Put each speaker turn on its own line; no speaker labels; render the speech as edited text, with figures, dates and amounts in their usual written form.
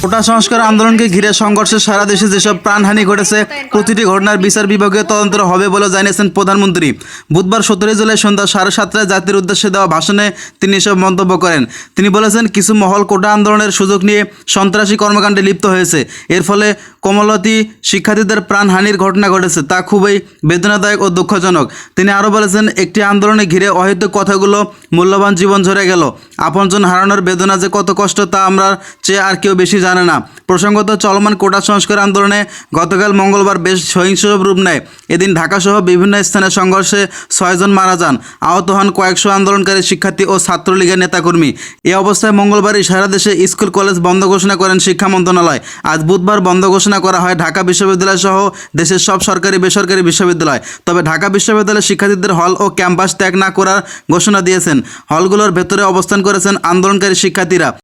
কোটা সংস্কার আন্দোলনকে ঘিরে সংঘর্ষে সারা দেশে যেসব প্রাণহানি ঘটেছে প্রতিটি ঘটনার বিচার বিভাগীয় তদন্ত হবে বলে জানিয়েছেন প্রধানমন্ত্রী। বুধবার 17 জুলাই সন্ধ্যা 7:30টায় জাতির উদ্দেশ্যে দেওয়া ভাষণে তিনি এসব মন্তব্য করেন। তিনি বলেছেন, কিছু মহল কোটা আন্দোলনের সুযোগ নিয়ে সন্ত্রাসী কর্মকাণ্ডে লিপ্ত হয়েছে। এর ফলে কমলতী শিক্ষার্থীদের প্রাণহানির ঘটনা ঘটেছে, তা খুবই বেদনাদায়ক ও দুঃখজনক। তিনি আরও বলেছেন, একটি আন্দোলনে ঘিরে অহেতুক কথাগুলো মূল্যবান জীবন ঝরে গেল। আপনজন হারানোর বেদনা যে কত কষ্ট তা আমরা চেয়ে আর কেউ বেশি জানে না। প্রসঙ্গত, চলমান কোটা সংস্কার আন্দোলনে গতকাল মঙ্গলবার বেশ সহিংস রূপ নেয়। এদিন ঢাকাসহ বিভিন্ন স্থানে সংঘর্ষে 6 জন মারা যান, আহত হন কয়েকশো আন্দোলনকারী শিক্ষার্থী ও ছাত্রলীগের নেতাকর্মী। এই অবস্থায় মঙ্গলবারই সারা দেশে স্কুল কলেজ বন্ধ ঘোষণা করেন শিক্ষা মন্ত্রণালয়। আজ বুধবার বন্ধ ঘোষণা করা হয় ঢাকা বিশ্ববিদ্যালয় সহ দেশের সব সরকারি বেসরকারি বিশ্ববিদ্যালয়। তবে ঢাকা বিশ্ববিদ্যালয়ের শিক্ষার্থীদের হল ও ক্যাম্পাস ত্যাগ না করার ঘোষণা দিয়েছেন। হলগুলোর ভেতরে অবস্থান করেছেন আন্দোলনকারী শিক্ষার্থীরা।